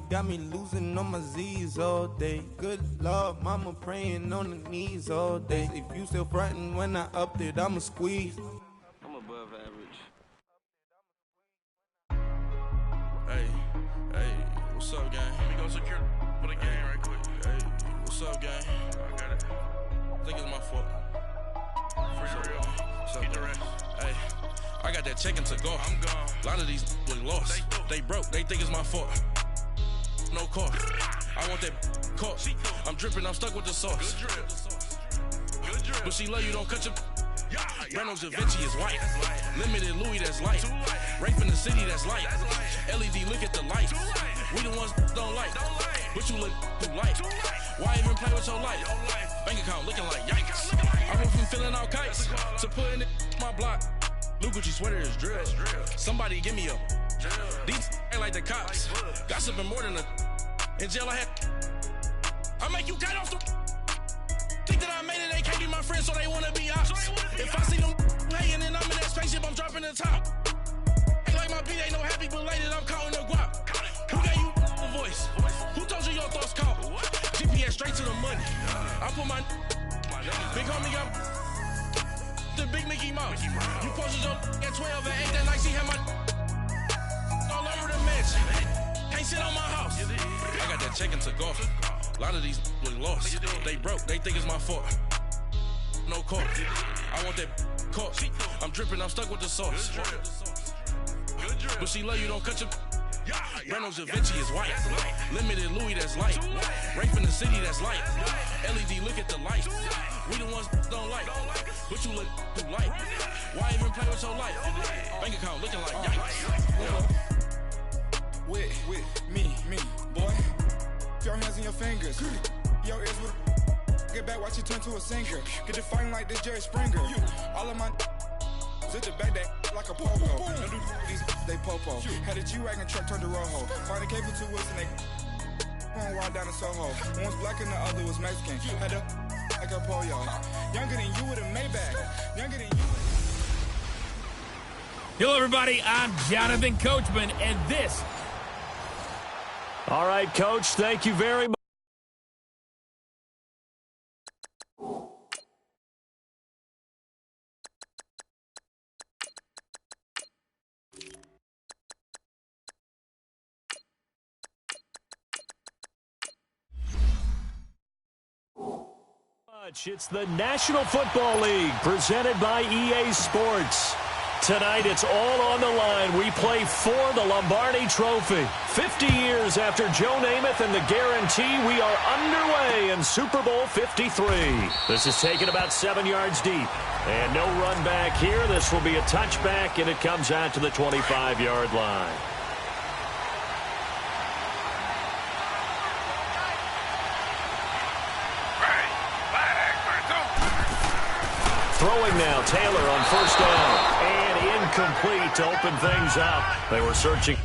got me losing on my Z's all day. Good Lord, mama praying on the knees all day. If you still frontin' when I upped it, I'ma squeeze. I'm above average. Hey, what's up, gang? Let me go secure for the game right quick. Hey, what's up, gang? I got it. I think it's my fault. For real. Get the rest. Hey, I got that chicken to go. I'm gone. A lot of these look lost. They broke. They think it's my fault. No car. I want that caught. I'm dripping. I'm stuck with the sauce. Good drip. Good drip. But she love you. Don't cut your. Yeah, Reynolds Da Vinci is white. That's light. Limited Louis, that's light. Too light. Rape in the city, that's light. That's light. LED, look at the lights. Too light. We the ones don't like. Don't like. But you look too light. Too light. Why even play with your life? Your life. Bank account looking like yikes. I went from filling out kites to putting it my block. New Gucci sweater is drill. Somebody give me a. These ain't like the cops. Gossiping more than a. In jail I had. I make you cut off the. Think that I made it, they can't be my friends, so they wanna be ops. If I see them hating and I'm in that spaceship, I'm dropping the top. Ain't like my beat, ain't no happy belated, I'm counting the guap. Who gave you a voice? Who told you your thoughts count? GPS straight to the money. I put my big homie got the big Mickey Mouse. You posted your at 12 and 8 that night, she had my all over the mansion. Can't sit on my house. I got that check-in to go. A lot of these look lost. They broke, they think it's my fault. No car. I want that caught. I'm dripping, I'm stuck with the sauce. But she love you, don't cut your. Reynolds Da Vinci is white. Limited Louis, that's light. Rape in the city, that's light. LED, look at the lights. We the ones don't like. But you look too light. Why even play with your life? Bank account looking like yikes. With me, boy. Your hands and your fingers. Your ears with. Get back, watch you turn to a singer. Get to fighting like this Jerry Springer. All of my. Zit the back that like a pogo. Don't do these, they popo. Had a G-Wagon truck turned to Rojo. Find a cable to us and they going wild down in Soho. One was black and the other was Mexican. Had a like a pollo. Younger than you with a Maybach. Younger than you. Hello, everybody. I'm Jonathan Coachman, and this. All right, Coach. Thank you very much. It's the National Football League presented by EA Sports. Tonight, it's all on the line. We play for the Lombardi Trophy. 50 years after Joe Namath and the guarantee, we are underway in Super Bowl 53. This is taken about 7 yards deep. And no run back here. This will be a touchback, and it comes out to the 25-yard line. Throwing now, Taylor on first down. And incomplete to open things up. They were searching.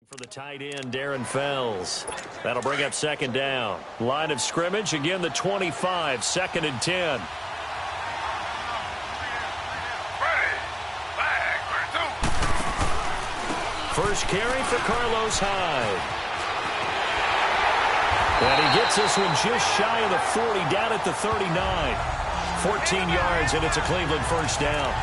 For the tight end, Darren Fells. That'll bring up second down. Line of scrimmage, again the 25, 2nd and 10. First carry for Carlos Hyde. And he gets this one just shy of the 40, down at the 39. 14 yards, and it's a Cleveland first down.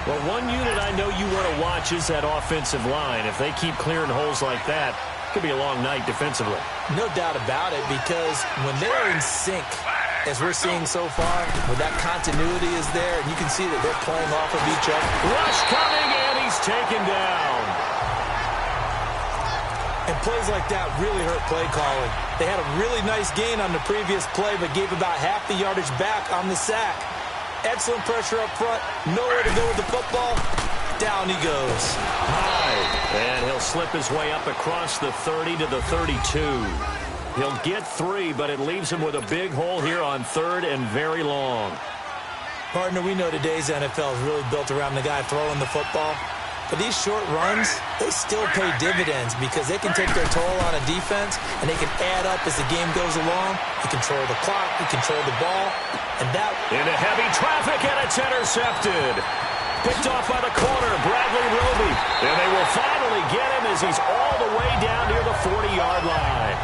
Well, one unit I know you want to watch is that offensive line. If they keep clearing holes like that, Could be a long night defensively. No doubt about it, because when they're in sync, as we're seeing so far, when that continuity is there, and you can see that they're playing off of each other. Rush coming, and he's taken down. And plays like that really hurt play calling. They had a really nice gain on the previous play, but gave about half the yardage back on the sack. Excellent pressure up front. Nowhere to go with the football. Down he goes. High. And he'll slip his way up across the 30 to the 32. He'll get 3, but it leaves him with a big hole here on 3rd and very long. Partner, we know today's NFL is really built around the guy throwing the football. But these short runs, they still pay dividends because they can take their toll on a defense, and they can add up as the game goes along. You control the clock, you control the ball, and that... Into heavy traffic, and it's intercepted. Picked off by the corner, Bradley Roby. And they will finally get him as he's all the way down near the 40-yard line.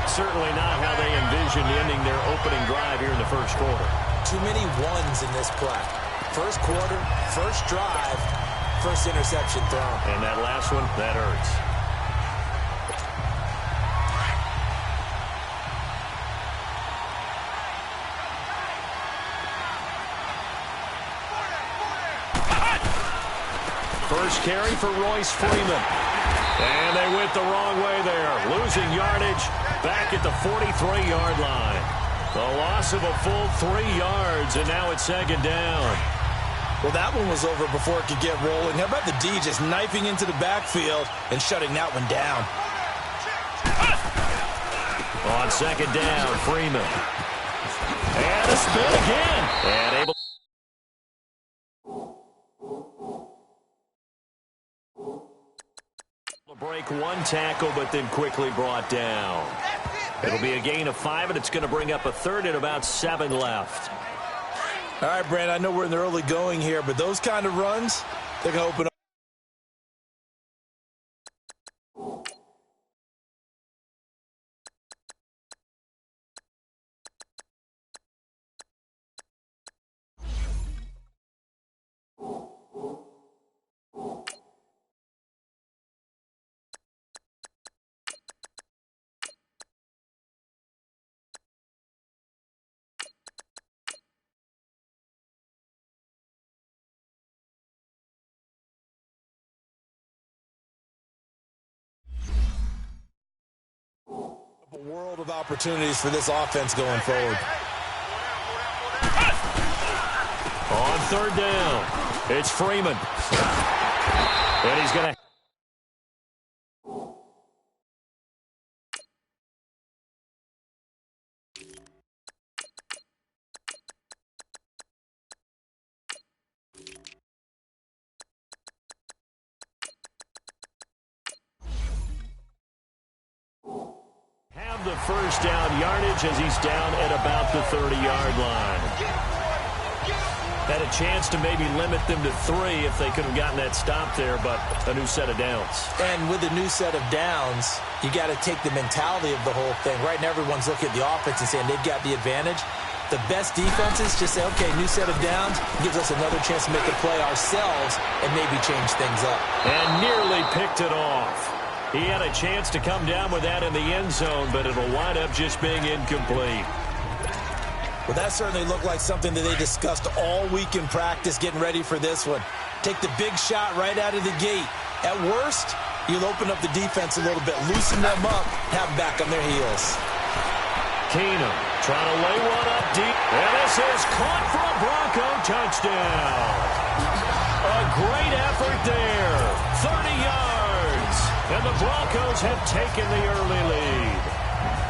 Certainly not how they envisioned ending their opening drive here in the first quarter. Too many ones in this play. First quarter, first drive, first interception thrown. And that last one, that hurts. First carry for Royce Freeman. And they went the wrong way there. Losing yardage back at the 43-yard line. The loss of a full 3 yards, and now it's 2nd down. Well, that one was over before it could get rolling. How about the D just knifing into the backfield and shutting that one down? On 2nd down, Freeman. And a spin again. And able to break one tackle, but then quickly brought down. It'll be a gain of 5, and it's going to bring up a 3rd and about 7 left. All right, Brand, I know we're in the early going here, but those kind of runs, they're going to open up. A world of opportunities for this offense going forward. On 3rd down, it's Freeman. And he's going to... have the first down yardage as he's down at about the 30-yard line. Had a chance to maybe limit them to 3 if they could have gotten that stop there, but a new set of downs. And with a new set of downs, you got to take the mentality of the whole thing. Right now, everyone's looking at the offense and saying they've got the advantage. The best defenses just say, okay, new set of downs gives us another chance to make a play ourselves and maybe change things up. And nearly picked it off. He had a chance to come down with that in the end zone, but it'll wind up just being incomplete. Well, that certainly looked like something that they discussed all week in practice getting ready for this one. Take the big shot right out of the gate. At worst, you'll open up the defense a little bit, loosen them up, have them back on their heels. Keenum trying to lay one up deep. And this is caught for a Bronco touchdown. A great effort there. 30 yards. And the Broncos have taken the early lead.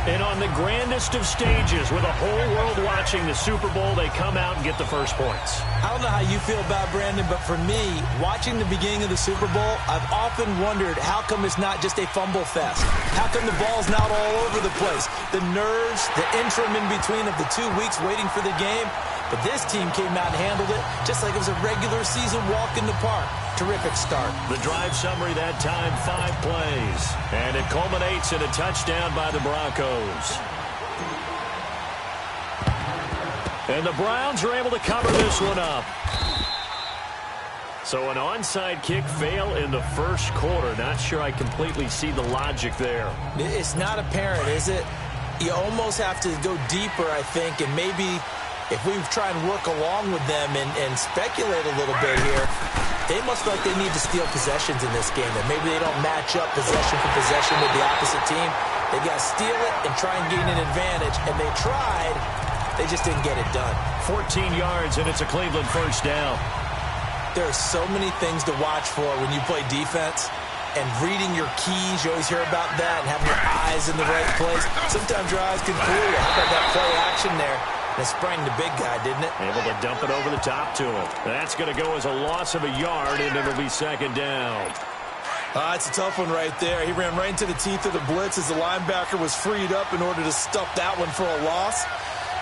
And on the grandest of stages, with the whole world watching the Super Bowl, they come out and get the first points. I don't know how you feel about Brandon, but for me, watching the beginning of the Super Bowl, I've often wondered how come it's not just a fumble fest? How come the ball's not all over the place? The nerves, the interim in between of the 2 weeks waiting for the game. But this team came out and handled it just like it was a regular season walk in the park. Terrific start. The drive summary that time, 5 plays. And it culminates in a touchdown by the Broncos. And the Browns are able to cover this one up. So an onside kick fail in the first quarter. Not sure I completely see the logic there. It's not apparent, is it? You almost have to go deeper, I think, and maybe if we try and work along with them and speculate a little bit here, they must feel like they need to steal possessions in this game, that maybe they don't match up possession for possession with the opposite team. They got to steal it and try and gain an advantage, and they tried. They just didn't get it done. 14 yards, and it's a Cleveland first down. There are so many things to watch for when you play defense, and reading your keys, you always hear about that, and having your eyes in the right place. Sometimes your eyes can fool you. How about that play action there? And it sprang the big guy, didn't it? Able to dump it over the top to him. That's going to go as a loss of a yard, and it'll be second down. It's a tough one right there. He ran right into the teeth of the blitz as the linebacker was freed up in order to stuff that one for a loss.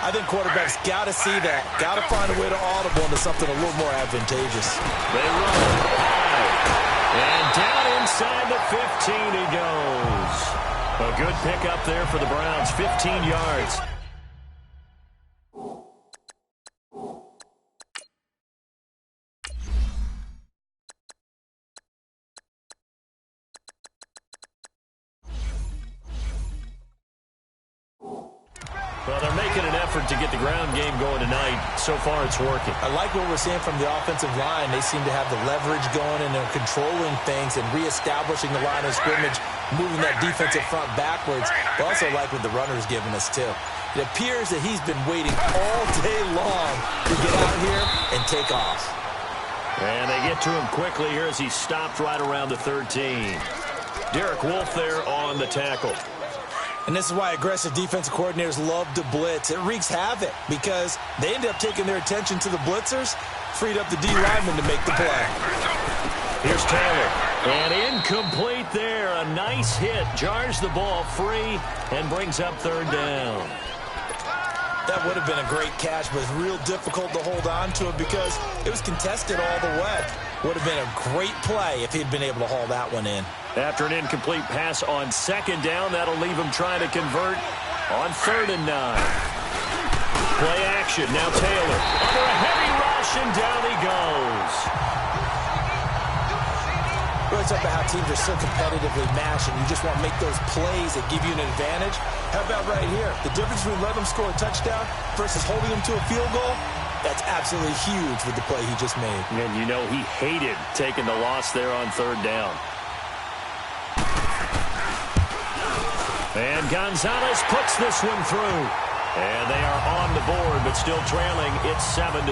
I think quarterbacks got to see that. Got to find a way to audible into something a little more advantageous. They run high. And down inside the 15 he goes. A good pickup there for the Browns. 15 yards. Well, they're making an effort to get the ground game going tonight. So far, it's working. I like what we're seeing from the offensive line. They seem to have the leverage going, and they're controlling things and reestablishing the line of scrimmage, moving that defensive front backwards. But also like what the runner's giving us, too. It appears that he's been waiting all day long to get out here and take off. And they get to him quickly here as he stopped right around the 13. Derek Wolfe there on the tackle. And this is why aggressive defensive coordinators love to blitz. It wreaks havoc because they end up taking their attention to the blitzers, freed up the D lineman to make the play. Here's Taylor. And incomplete there. A nice hit. Jars the ball free and brings up third down. That would have been a great catch, but it's real difficult to hold on to it because it was contested all the way. Would have been a great play if he'd been able to haul that one in. After an incomplete pass on second down, that'll leave him trying to convert on 3rd and 9. Play action. Now Taylor under a heavy rush, and down he goes. Really talk about how teams are so competitively matched, and you just want to make those plays that give you an advantage. How about right here? The difference between letting them score a touchdown versus holding them to a field goal, that's absolutely huge with the play he just made. And you know he hated taking the loss there on 3rd down. And Gonzalez puts this one through. And they are on the board, but still trailing. It's 7-3.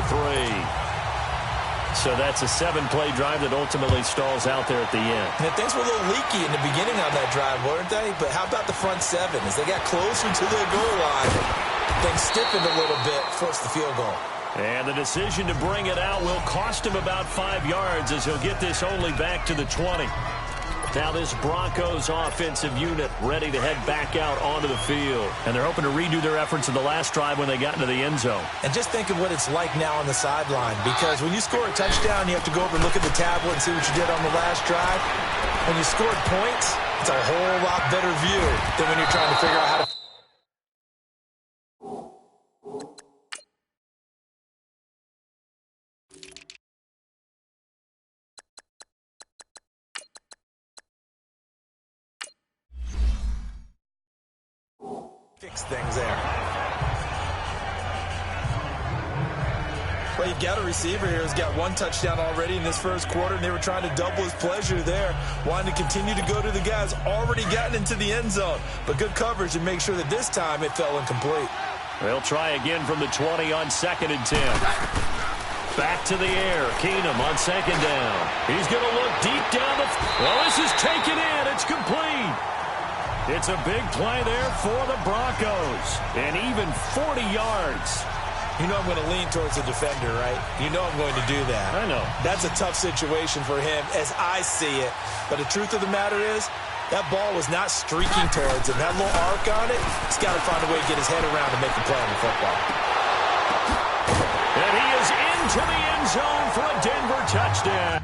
So that's a 7-play drive that ultimately stalls out there at the end. And things were a little leaky in the beginning on that drive, weren't they? But how about the front 7? As they got closer to their goal line, things stiffened a little bit, forced the field goal. And the decision to bring it out will cost him about 5 yards as he'll get this only back to the 20. Now this Broncos offensive unit ready to head back out onto the field. And they're hoping to redo their efforts in the last drive when they got into the end zone. And just think of what it's like now on the sideline. Because when you score a touchdown, you have to go over and look at the tablet and see what you did on the last drive. When you scored points, it's a whole lot better view than when you're trying to figure out how to... fix things there. Well, you've got a receiver here who's got 1 touchdown already in this first quarter, and they were trying to double his pleasure there, wanting to continue to go to the guys already gotten into the end zone. But good coverage and make sure that this time it fell incomplete. They'll try again from the 20 on 2nd and 10. Back to the air. Keenum on 2nd down. He's going to look deep down the... Well, this is taken in. It's complete. It's a big play there for the Broncos. And even 40 yards. You know I'm going to lean towards the defender, right? You know I'm going to do that. I know. That's a tough situation for him as I see it. But the truth of the matter is, that ball was not streaking towards him. That little arc on it, he's got to find a way to get his head around and make the play on the football. And he is into the end zone for a Denver touchdown.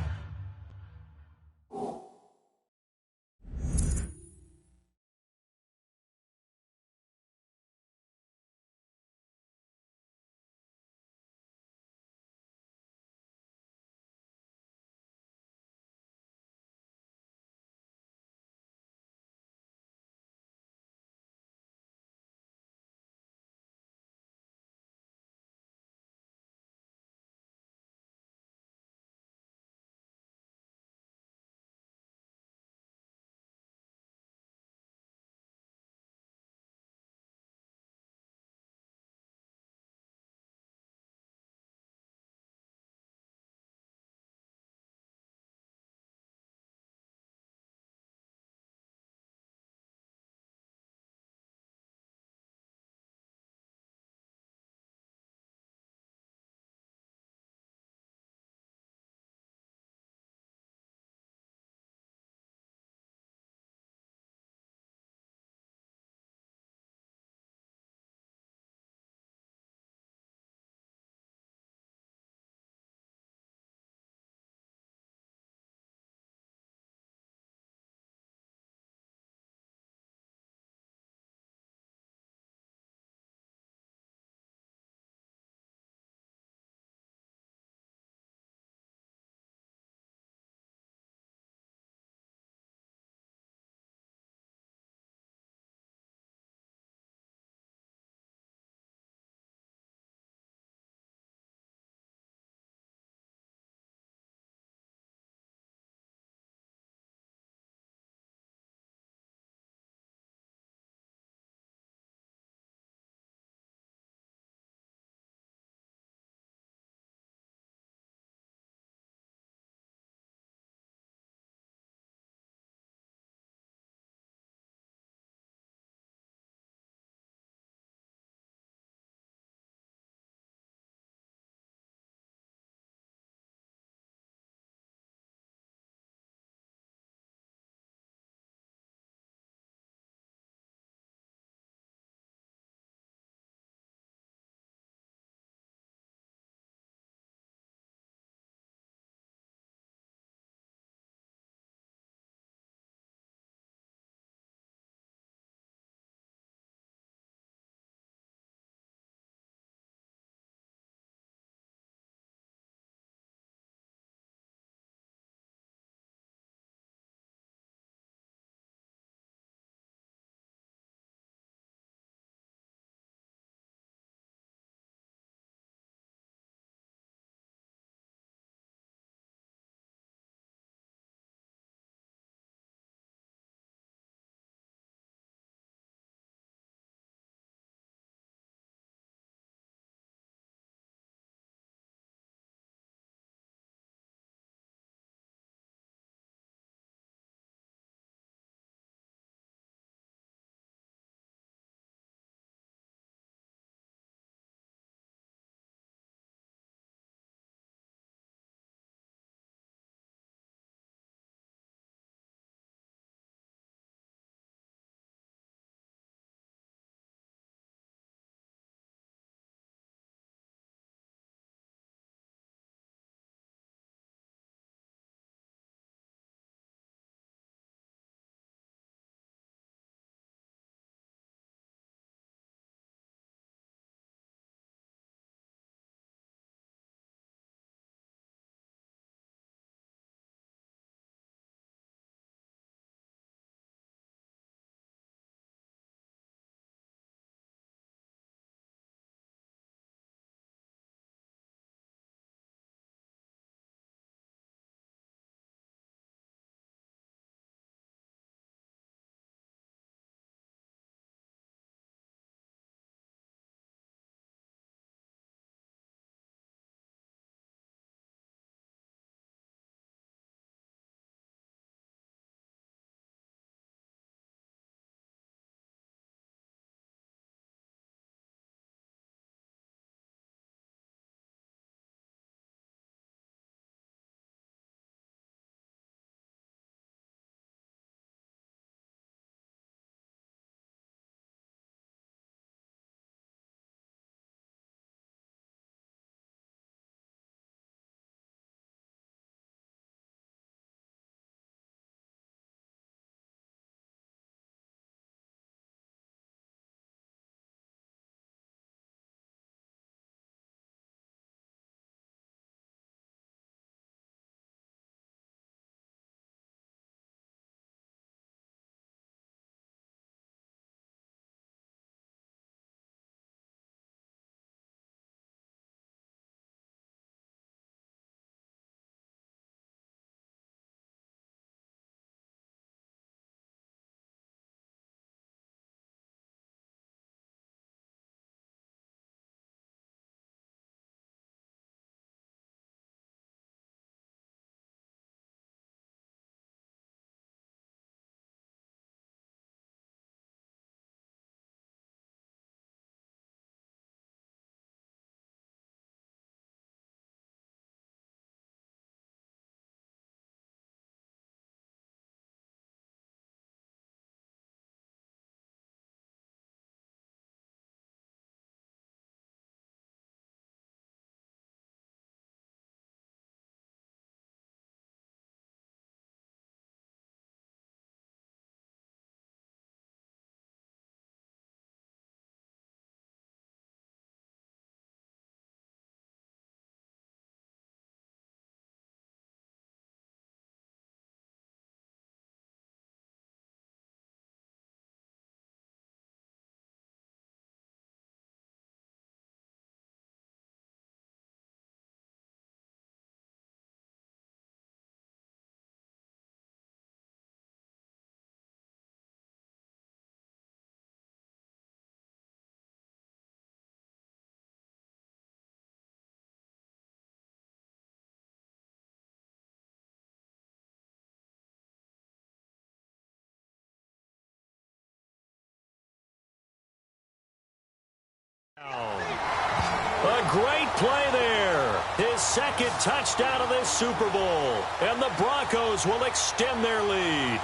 A great play there. His second touchdown of this Super Bowl. And the Broncos will extend their lead.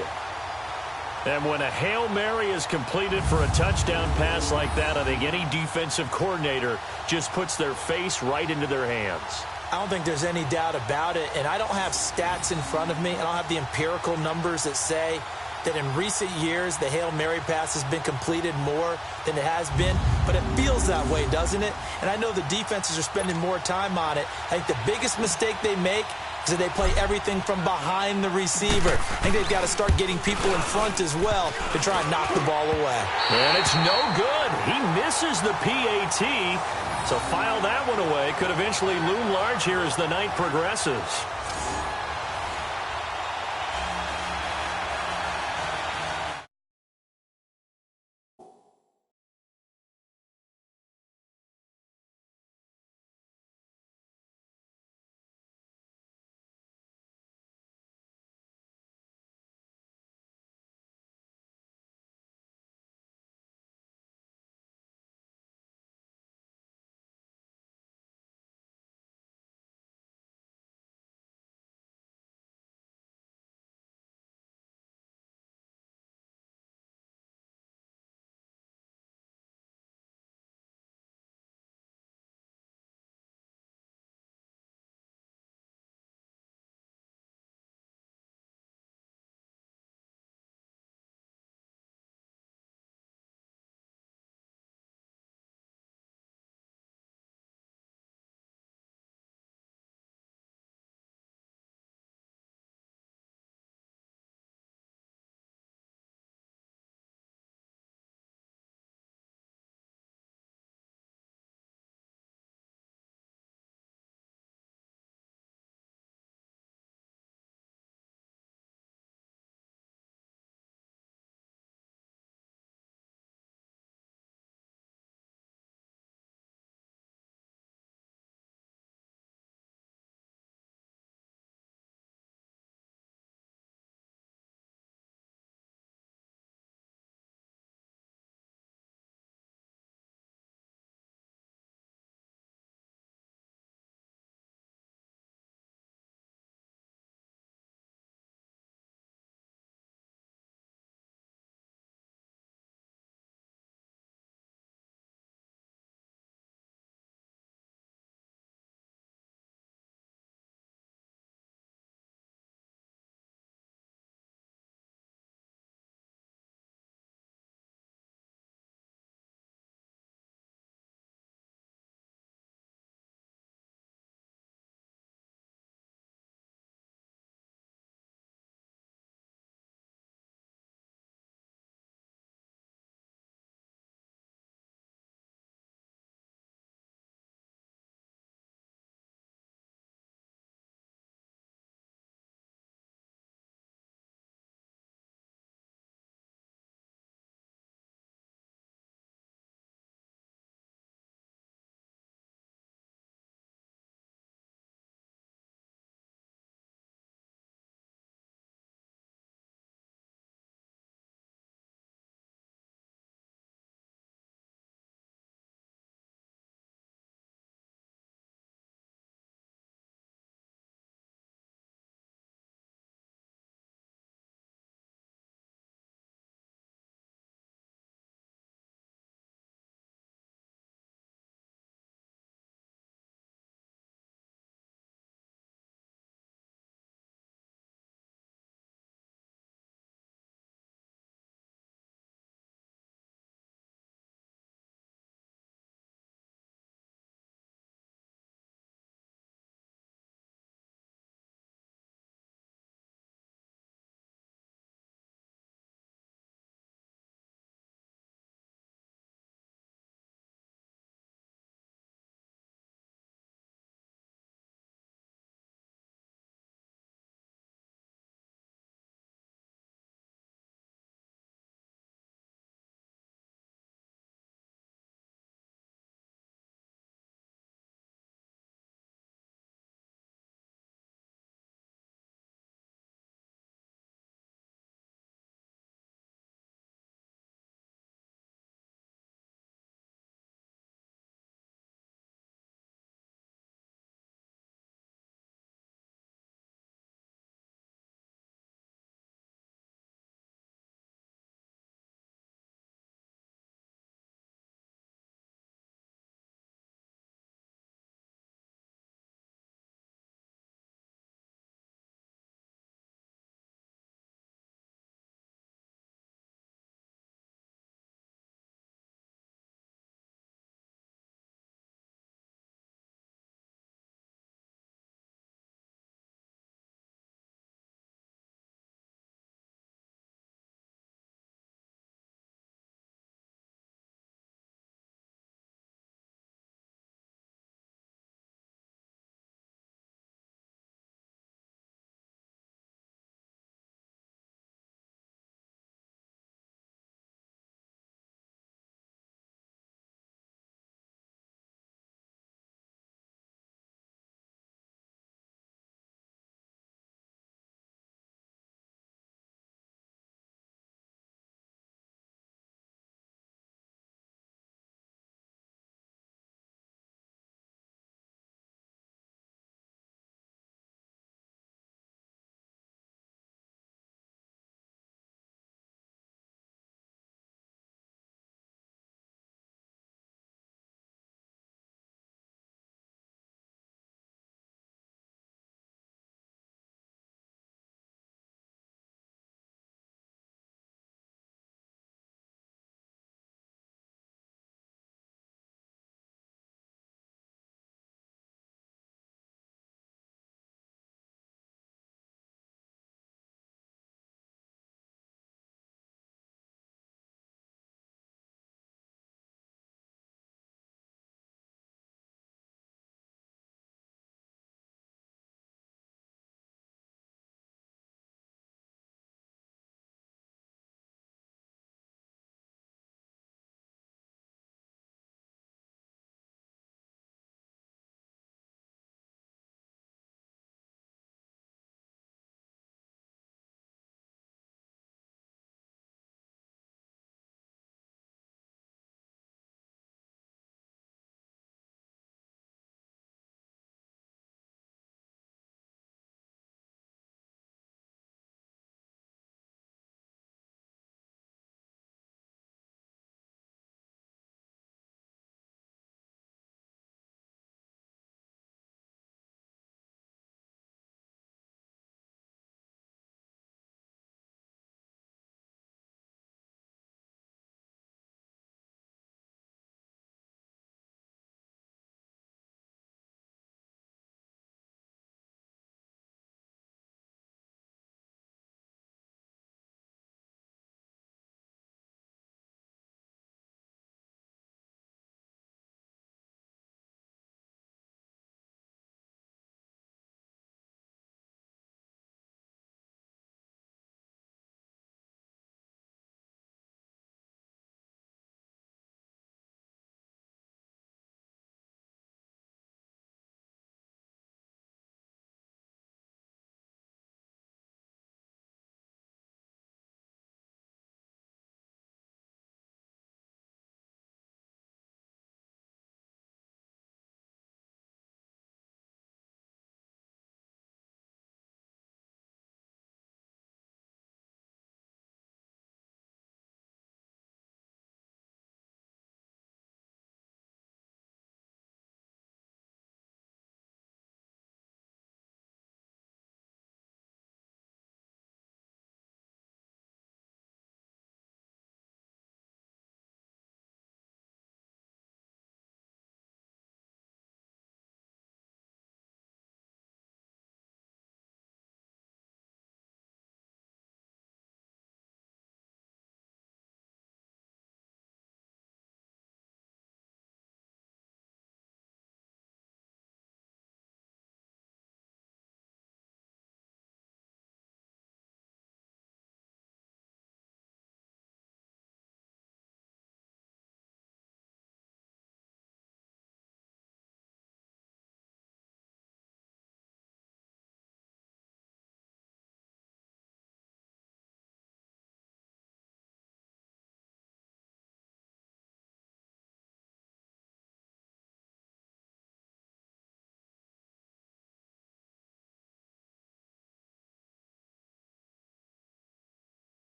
And when a Hail Mary is completed for a touchdown pass like that, I think any defensive coordinator just puts their face right into their hands. I don't think there's any doubt about it, and I don't have stats in front of me. I don't have the empirical numbers that say that in recent years the Hail Mary pass has been completed more than it has been, but it feels that way, doesn't it? And I know the defenses are spending more time on it. I think the biggest mistake they make is that they play everything from behind the receiver. I think they've got to start getting people in front as well to try and knock the ball away. And it's no good. He misses the PAT. So file that one away. Could eventually loom large here as the night progresses.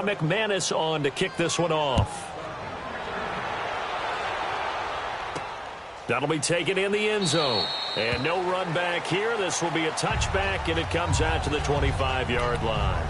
Now McManus on to kick this one off. That'll be taken in the end zone. And no run back here. This will be a touchback, and it comes out to the 25-yard line.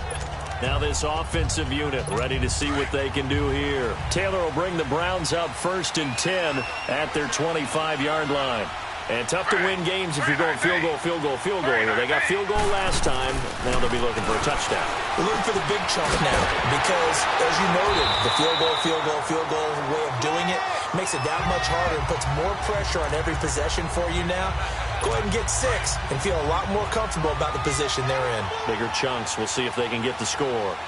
Now this offensive unit ready to see what they can do here. Taylor will bring the Browns out 1st and 10 at their 25-yard line. And tough to win games if you're going field goal here. They got field goal last time. Now they'll be looking for a touchdown. We're looking for the big chunk now because, as you noted, the field goal way of doing it makes it that much harder and puts more pressure on every possession for you now. Go ahead and get 6 and feel a lot more comfortable about the position they're in. Bigger chunks. We'll see if they can get the score.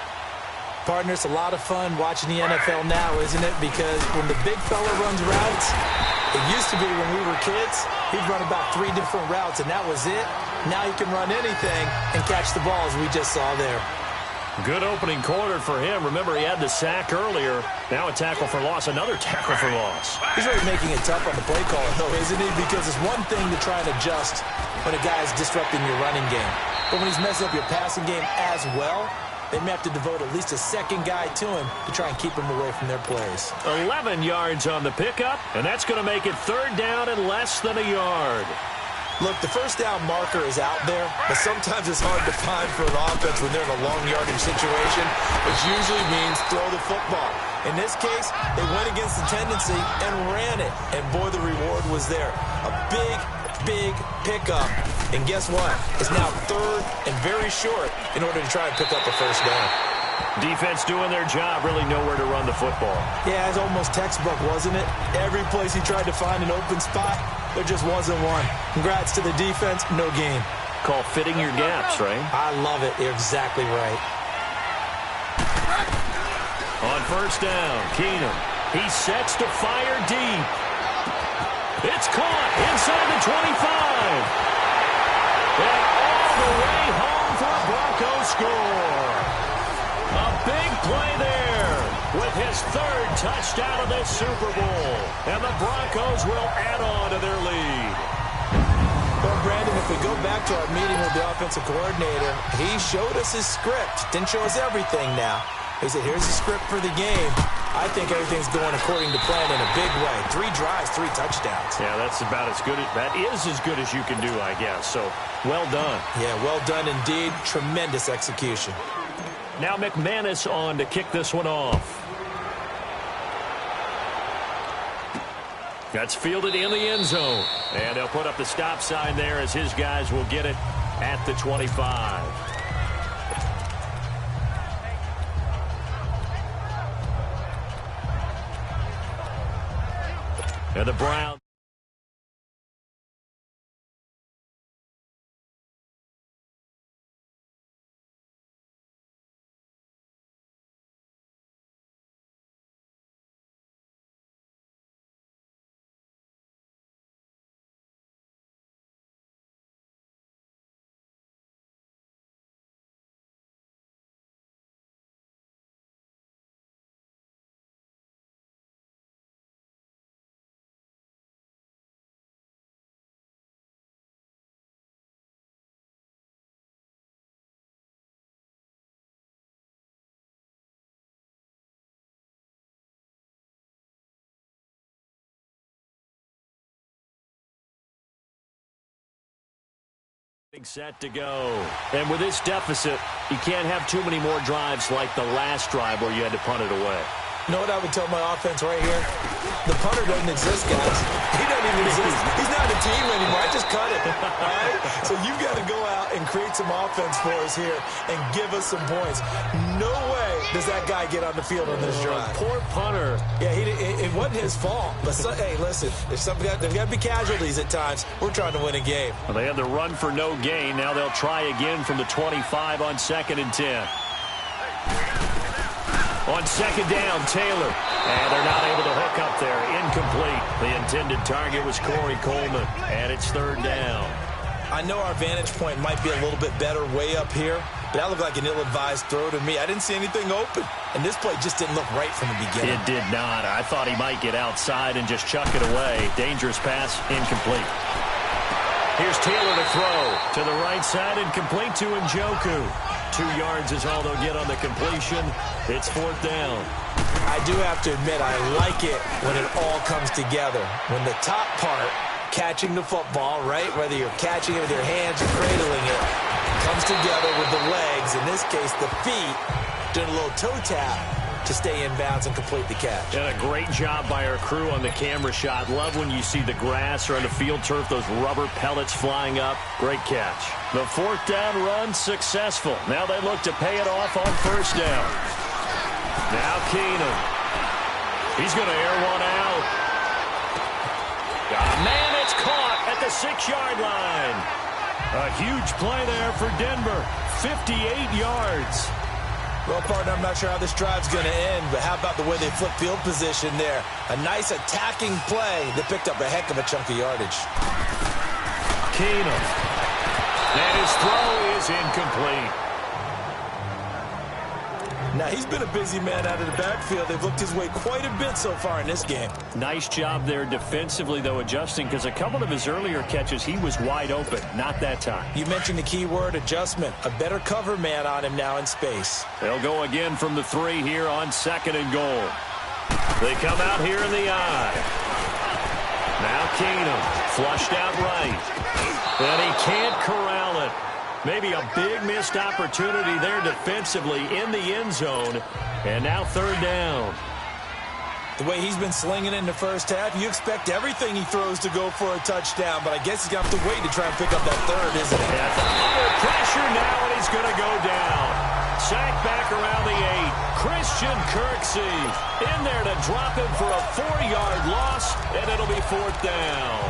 Partner, it's a lot of fun watching the NFL now, isn't it? Because when the big fella runs routes, it used to be when we were kids, he'd run about 3 different routes, and that was it. Now he can run anything and catch the balls we just saw there. Good opening quarter for him. Remember, he had the sack earlier. Now a tackle for loss, another tackle for loss. He's really making it tough on the play caller, though, isn't he? Because it's one thing to try and adjust when a guy is disrupting your running game. But when he's messing up your passing game as well, they may have to devote at least a second guy to him to try and keep him away from their plays. 11 yards on the pickup, and that's going to make it 3rd down and less than a yard. Look, the first down marker is out there, but sometimes it's hard to find for an offense when they're in a long yardage situation, which usually means throw the football. In this case, they went against the tendency and ran it, and boy, the reward was there. A big pickup, and guess what? It's now 3rd and very short in order to try and pick up a first down. Defense doing their job, really nowhere to run the football. Yeah, it's almost textbook, wasn't it? Every place he tried to find an open spot, there just wasn't one. Congrats to the defense, no gain. Call fitting your gaps, right? I love it. You're exactly right. On 1st down, Keenum. He sets to fire deep. It's caught inside the 25. And all the way home for a Broncos score. A big play there with his 3rd touchdown of this Super Bowl. And the Broncos will add on to their lead. Well, Brandon, if we go back to our meeting with the offensive coordinator, he showed us his script. Didn't show us everything now. He said, here's the script for the game. I think everything's going according to plan in a big way. 3 drives, 3 touchdowns. Yeah, that's about as good. That is as good as you can do, I guess. So, well done. Yeah, well done indeed. Tremendous execution. Now McManus on to kick this one off. That's fielded in the end zone. And they'll put up the stop sign there as his guys will get it at the 25. And the Browns. Set to go. And with this deficit, you can't have too many more drives like the last drive where you had to punt it away. You know what I would tell my offense right here? The punter doesn't exist, guys. He doesn't even exist. He's not a team anymore. I just cut it. All right? So you've got to go out and create some offense for us here and give us some points. No way does that guy get on the field on this drive. Poor punter. Yeah, it wasn't his fault. But, hey, listen, there's got to be casualties at times. We're trying to win a game. Well, they had the run for no gain. Now they'll try again from the 25 on 2nd and 10. On 2nd down, Taylor. And they're not able to hook up there. Incomplete. The intended target was Corey Coleman. And it's 3rd down. I know our vantage point might be a little bit better way up here, but that looked like an ill-advised throw to me. I didn't see anything open. And this play just didn't look right from the beginning. It did not. I thought he might get outside and just chuck it away. Dangerous pass, incomplete. Here's Taylor to throw. To the right side and complete to Njoku. 2 yards is all they'll get on the completion. It's 4th down. I do have to admit, I like it when it all comes together. When the top part, catching the football, right, whether you're catching it with your hands or cradling it, comes together with the legs, in this case the feet, doing a little toe tap to stay in bounds and complete the catch. And a great job by our crew on the camera shot. Love when you see the grass or on the field turf, those rubber pellets flying up. Great catch. The 4th down run successful. Now they look to pay it off on 1st down. Now Keenum. He's going to air one out. Man, it's caught at the 6-yard line. A huge play there for Denver. 58 yards. Well, partner, I'm not sure how this drive's going to end, but how about the way they flip field position there? A nice attacking play that picked up a heck of a chunk of yardage. Keenum. And his throw is incomplete. Now, he's been a busy man out of the backfield. They've looked his way quite a bit so far in this game. Nice job there defensively, though, adjusting, because a couple of his earlier catches, he was wide open. Not that time. You mentioned the key word, adjustment. A better cover man on him now in space. They'll go again from the 3 here on 2nd and goal. They come out here in the eye. Now Keenum, flushed out right. And he can't corral it. Maybe a big missed opportunity there defensively in the end zone. And now 3rd down. The way he's been slinging in the first half, you expect everything he throws to go for a touchdown, but I guess he's going to have to wait to try and pick up that 3rd, isn't he? That's under pressure now, and he's going to go down. Sacked back around the 8. Christian Kirksey in there to drop him for a 4-yard loss, and it'll be 4th down.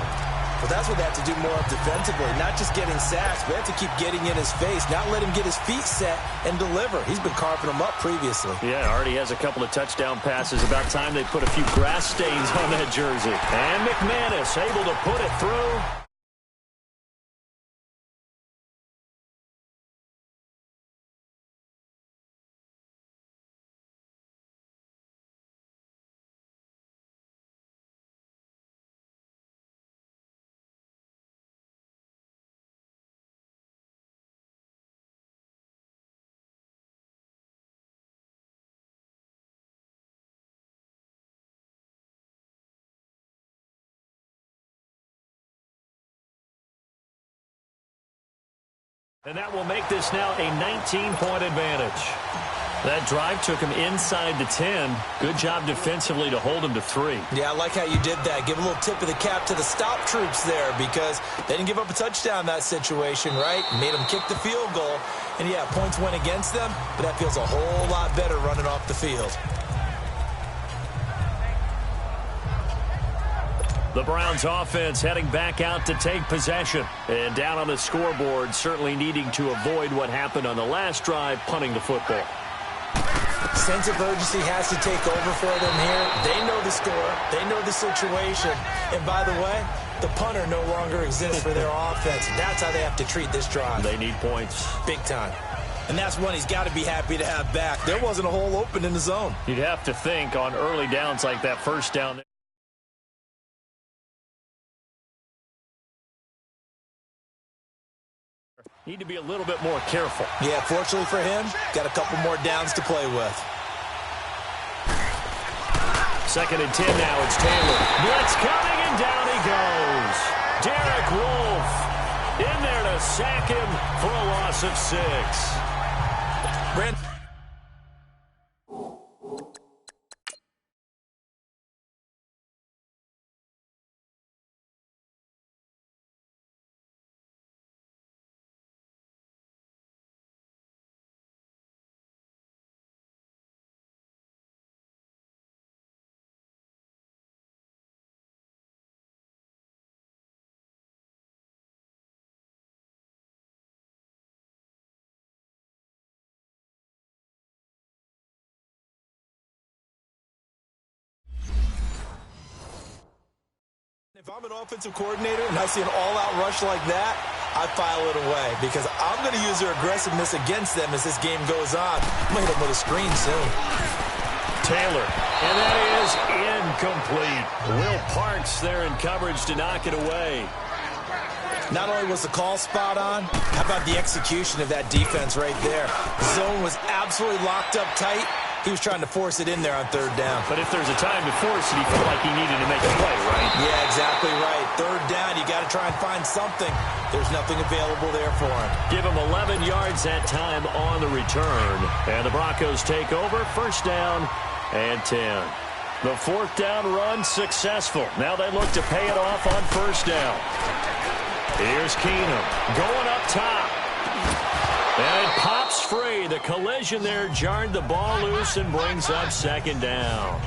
Well, that's what they have to do more of defensively, not just getting sacks, but they have to keep getting in his face, not let him get his feet set and deliver. He's been carving them up previously. Yeah, already has a couple of touchdown passes. About time they put a few grass stains on that jersey. And McManus able to put it through. And that will make this now a 19-point advantage. That drive took him inside the 10. Good job defensively to hold him to 3. Yeah, I like how you did that. Give a little tip of the cap to the stop troops there because they didn't give up a touchdown in that situation, right? Made them kick the field goal. And, yeah, points went against them, but that feels a whole lot better running off the field. The Browns offense heading back out to take possession. And down on the scoreboard, certainly needing to avoid what happened on the last drive, punting the football. Sense of urgency has to take over for them here. They know the score. They know the situation. And by the way, the punter no longer exists for their offense. That's how they have to treat this drive. They need points. Big time. And that's one he's got to be happy to have back. There wasn't a hole open in the zone. You'd have to think on early downs like that 1st down. Need to be a little bit more careful. Yeah, fortunately for him, got a couple more downs to play with. 2nd and 10 now. It's Taylor. Blitz coming, and down he goes. Derek Wolfe in there to sack him for a loss of 6. Brent. If I'm an offensive coordinator and I see an all-out rush like that, I file it away because I'm going to use their aggressiveness against them as this game goes on. I'm going to hit them with a screen soon. Taylor, and that is incomplete. Will Parks there in coverage to knock it away. Not only was the call spot on, how about the execution of that defense right there? The zone was absolutely locked up tight. He was trying to force it in there on third down. But if there's a time to force it, he felt like he needed to make a play, right? Yeah, exactly right. Third down, you got to try and find something. There's nothing available there for him. Give him 11 yards that time on the return. And the Broncos take over. First down and 10. The fourth down run successful. Now they look to pay it off on first down. Here's Keenum going up top. And it pops free. The collision there jarred the ball loose and brings up second down.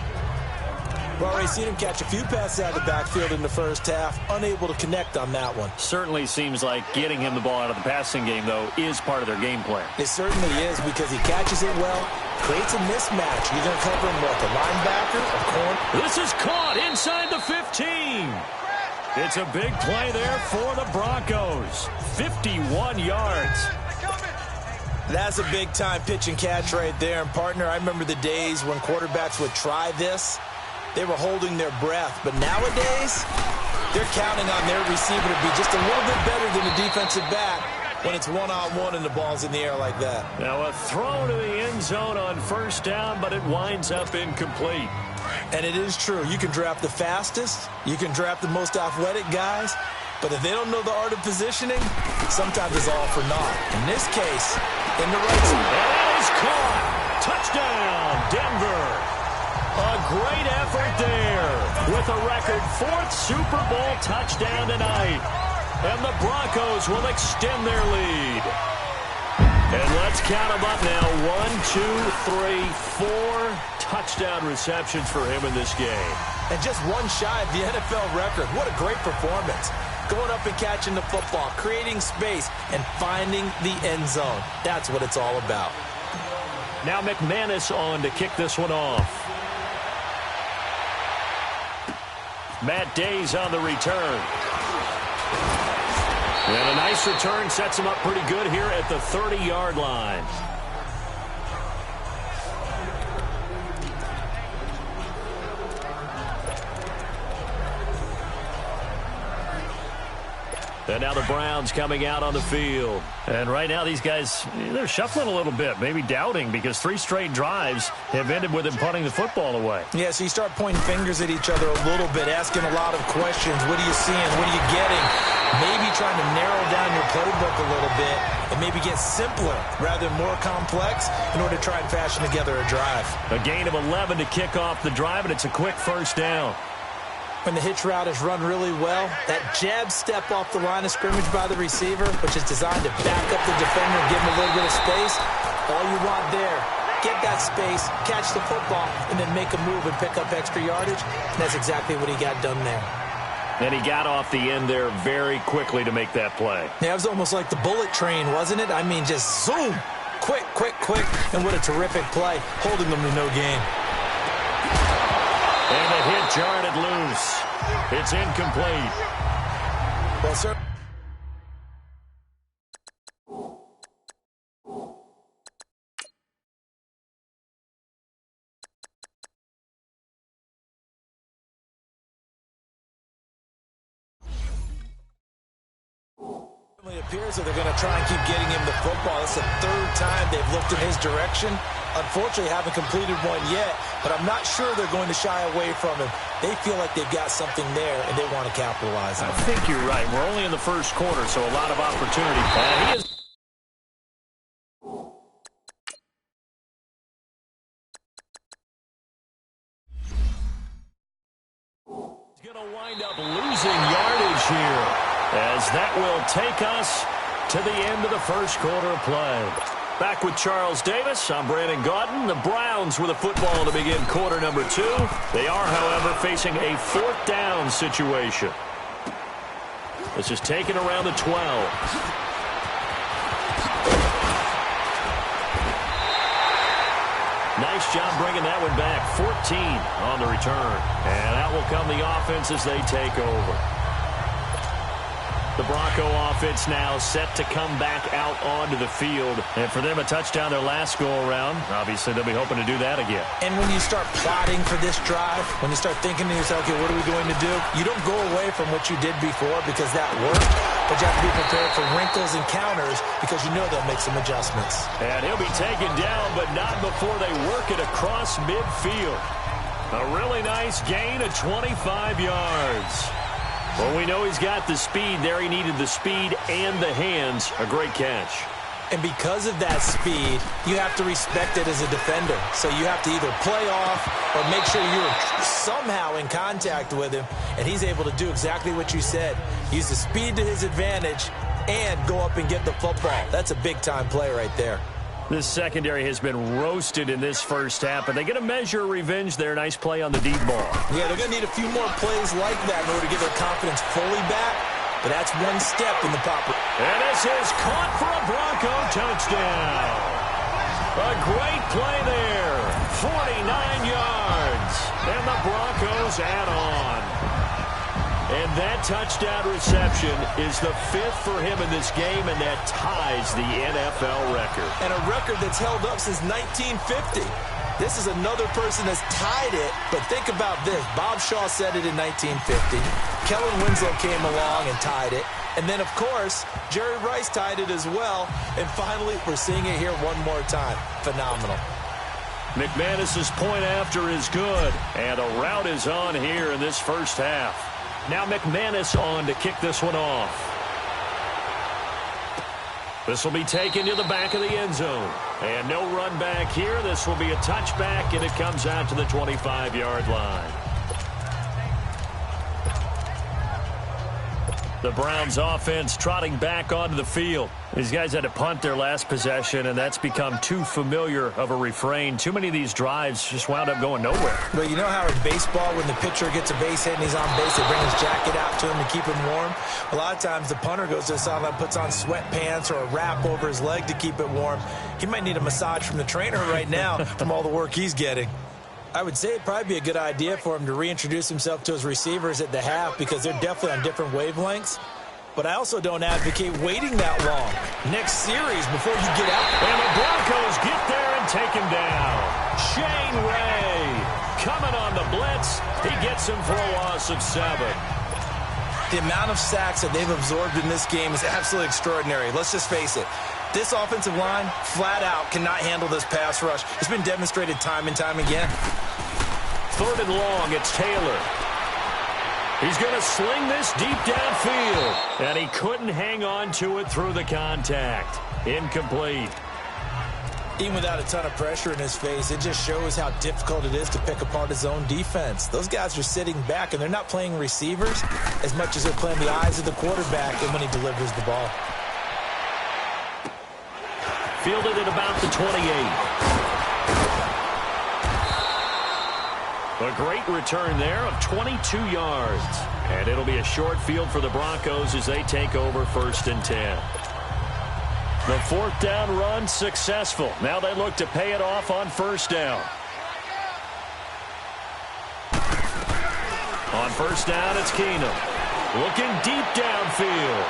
We've already seen him catch a few passes out of the backfield in the first half. Unable to connect on that one. Certainly seems like getting him the ball out of the passing game, though, is part of their game plan. It certainly is because he catches it well, creates a mismatch. You're going to cover him like a linebacker, a corner. This is caught inside the 15. It's a big play there for the Broncos. 51 yards. That's a big-time pitch and catch right there. And, partner, I remember the days when quarterbacks would try this. They were holding their breath. But nowadays, they're counting on their receiver to be just a little bit better than the defensive back when it's one-on-one and the ball's in the air like that. Now a throw to the end zone on first down, but it winds up incomplete. And it is true. You can draft the fastest. You can draft the most athletic guys. But if they don't know the art of positioning, sometimes it's all for naught. In this case, in the right spot. And that is caught. Touchdown, Denver. A great effort there with a record 4th Super Bowl touchdown tonight. And the Broncos will extend their lead. And let's count them up now. 1, 2, 3, 4 touchdown receptions for him in this game. And just one shy of the NFL record. What a great performance. Going up and catching the football, creating space, and finding the end zone. That's what it's all about. Now McManus on to kick this one off. Matt Day's on the return. And a nice return sets him up pretty good here at the 30-yard line. And now the Browns coming out on the field. And right now these guys, they're shuffling a little bit, maybe doubting, because 3 straight drives have ended with them punting the football away. Yeah, so you start pointing fingers at each other a little bit, asking a lot of questions. What are you seeing? What are you getting? Maybe trying to narrow down your playbook a little bit and maybe get simpler rather than more complex in order to try and fashion together a drive. A gain of 11 to kick off the drive, and it's a quick first down. When the hitch route is run really well, that jab step off the line of scrimmage by the receiver, which is designed to back up the defender and give him a little bit of space, all you want there, get that space, catch the football, and then make a move and pick up extra yardage. And that's exactly what he got done there. And he got off the end there very quickly to make that play. Yeah, it was almost like the bullet train, wasn't it? I mean, just zoom, quick, quick, quick, and what a terrific play, holding them to no gain. And the hit jarred it loose. It's incomplete. Well, sir. It appears that they're going to try and keep getting him the football. It's the 3rd time they've looked in his direction. Unfortunately, haven't completed one yet, but I'm not sure they're going to shy away from him. They feel like they've got something there, and they want to capitalize on it. I think you're right. We're only in the first quarter, so a lot of opportunity. He is. He's going to wind up losing yardage here, as that will take us to the end of the first quarter of play. Back with Charles Davis, I'm Brandon Gaudin. The Browns with a football to begin quarter number 2. They are, however, facing a 4th down situation. This is taken around the 12. Nice job bringing that one back. 14 on the return. And out will come the offense as they take over. The Bronco offense now set to come back out onto the field. And for them, a touchdown their last go-around. Obviously, they'll be hoping to do that again. And when you start plotting for this drive, when you start thinking to yourself, okay, what are we going to do? You don't go away from what you did before because that worked. but you have to be prepared for wrinkles and counters because you know they'll make some adjustments. And he'll be taken down, but not before they work it across midfield. A really nice gain of 25 yards. Well, we know he's got the speed there. He needed the speed and the hands. A great catch. And because of that speed, you have to respect it as a defender. So you have to either play off or make sure you're somehow in contact with him. And he's able to do exactly what you said. Use the speed to his advantage and go up and get the football. That's a big-time play right there. This secondary has been roasted in this first half, but they get a measure of revenge there. Nice play on the deep ball. Yeah, they're going to need a few more plays like that in order to get their confidence fully back. But that's one step in the proper. And this is caught for a Bronco touchdown. A great play there. 49 yards. And the Broncos add on. And that touchdown reception is the 5th for him in this game, and that ties the NFL record. And a record that's held up since 1950. This is another person that's tied it, but think about this. Bob Shaw said it in 1950. Kellen Winslow came along and tied it. And then, of course, Jerry Rice tied it as well. And finally, we're seeing it here one more time. Phenomenal. McManus's point after is good. And a rout is on here in this first half. Now McManus on to kick this one off. This will be taken to the back of the end zone. And no run back here. This will be a touchback, and it comes out to the 25-yard line. The Browns offense trotting back onto the field. These guys had to punt their last possession, and that's become too familiar of a refrain. Too many of these drives just wound up going nowhere. But you know how in baseball, when the pitcher gets a base hit and he's on base, they bring his jacket out to him to keep him warm? A lot of times the punter goes to the sideline, puts on sweatpants or a wrap over his leg to keep it warm. He might need a massage from the trainer right now from all the work he's getting. I would say it'd probably be a good idea for him to reintroduce himself to his receivers at the half because they're definitely on different wavelengths. But I also don't advocate waiting that long. Next series before you get out. And the Broncos get there and take him down. Shane Ray coming on the blitz. He gets him for a loss of 7. The amount of sacks that they've absorbed in this game is absolutely extraordinary. Let's just face it. This offensive line, flat out, cannot handle this pass rush. It's been demonstrated time and time again. 3rd and long, it's Taylor. He's going to sling this deep downfield. And he couldn't hang on to it through the contact. Incomplete. Even without a ton of pressure in his face, it just shows how difficult it is to pick apart his own defense. Those guys are sitting back, and they're not playing receivers as much as they're playing the eyes of the quarterback and when he delivers the ball. Fielded at about the 28. A great return there of 22 yards. And it'll be a short field for the Broncos as they take over 1st and 10. The 4th down run successful. Now they look to pay it off on 1st down. On 1st down, it's Keenum. Looking deep downfield.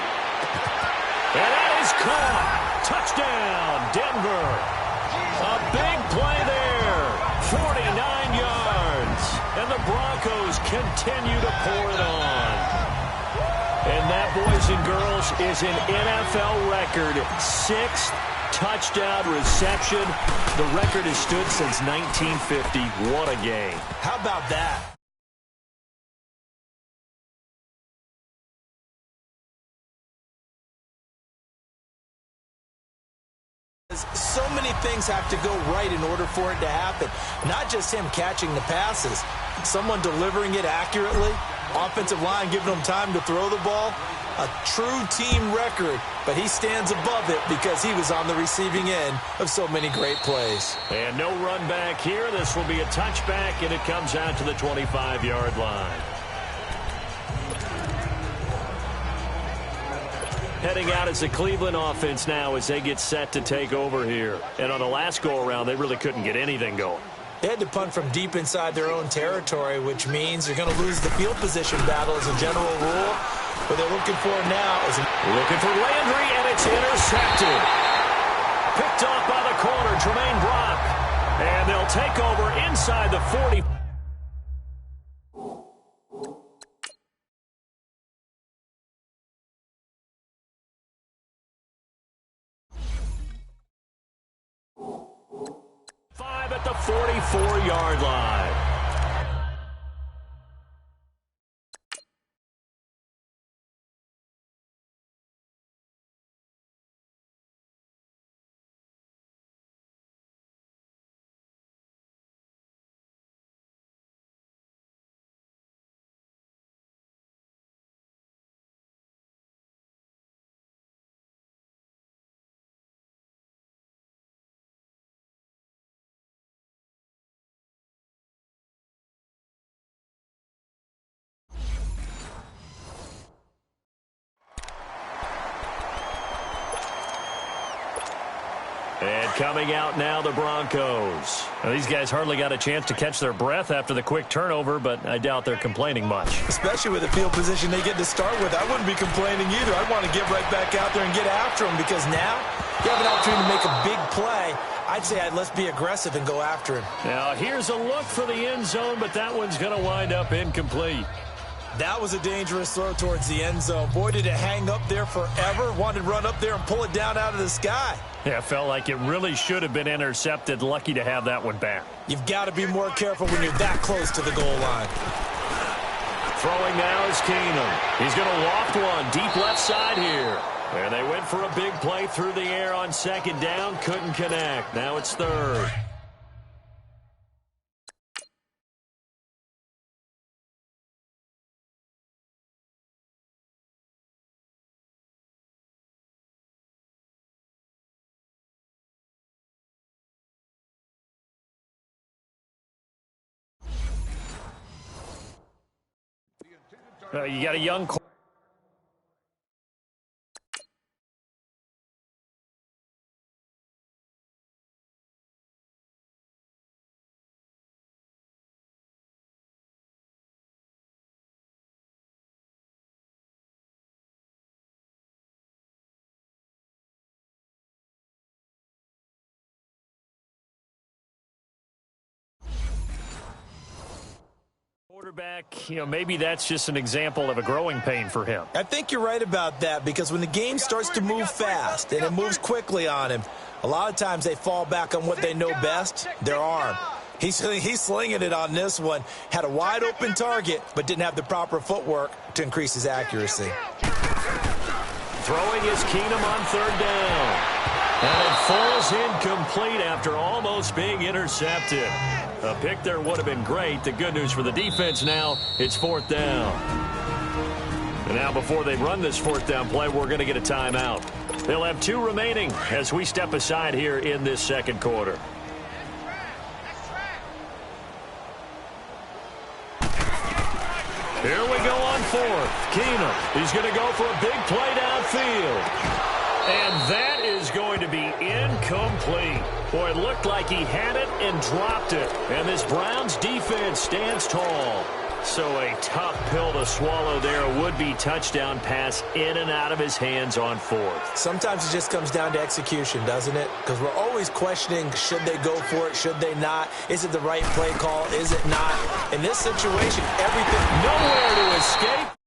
And that is caught. Touchdown, Denver. A big play there. 49 yards. And the Broncos continue to pour it on. And that, boys and girls, is an NFL record 6th touchdown reception. The record has stood since 1950. What a game. How about that? So many things have to go right in order for it to happen. Not just him catching the passes, someone delivering it accurately, offensive line giving him time to throw the ball. A true team record, but he stands above it because he was on the receiving end of so many great plays. And no run back here. This will be a touchback, and it comes out to the 25-yard line. Heading out as the Cleveland offense now as they get set to take over here. And on the last go-around, they really couldn't get anything going. They had to punt from deep inside their own territory, which means you're going to lose the field position battle as a general rule. What they're looking for now is... Looking for Landry, and it's intercepted. Picked off by the corner, Tremaine Brock. And they'll take over inside the 40. the 44-yard line. And coming out now, the Broncos. Well, these guys hardly got a chance to catch their breath after the quick turnover, but I doubt they're complaining much. Especially with the field position they get to start with. I wouldn't be complaining either. I'd want to get right back out there and get after them, because now you have an opportunity to make a big play. I'd say let's be aggressive and go after him. Now here's a look for the end zone, but that one's going to wind up incomplete. That was a dangerous throw towards the end zone. Boy, did it hang up there forever. Wanted to run up there and pull it down out of the sky. Yeah, felt like it really should have been intercepted. Lucky to have that one back. You've got to be more careful when you're that close to the goal line. Throwing now is Keenum. He's going to loft one deep left side here. And they went for a big play through the air on second down. Couldn't connect. Now it's third. You got a young quarterback, maybe that's just an example of a growing pain for him. I think you're right about that, because when the game starts to move fast and it moves quickly on him, a lot of times they fall back on what they know best, their arm. He's slinging it on this one. Had a wide open target, but didn't have the proper footwork to increase his accuracy. Throwing is Keenum on third down. And it falls incomplete after almost being intercepted. A pick there would have been great. The good news for the defense now, it's fourth down. And now before they run this fourth down play, we're going to get a timeout. They'll have 2 remaining as we step aside here in this second quarter. Here we go on fourth. Keenum, he's going to go for a big play downfield. And that is going to be incomplete. Boy, it looked like he had it and dropped it. And this Browns defense stands tall. So a tough pill to swallow there. A would-be touchdown pass in and out of his hands on fourth. Sometimes it just comes down to execution, doesn't it? Because we're always questioning, should they go for it, should they not? Is it the right play call, is it not? In this situation, everything... Nowhere to escape.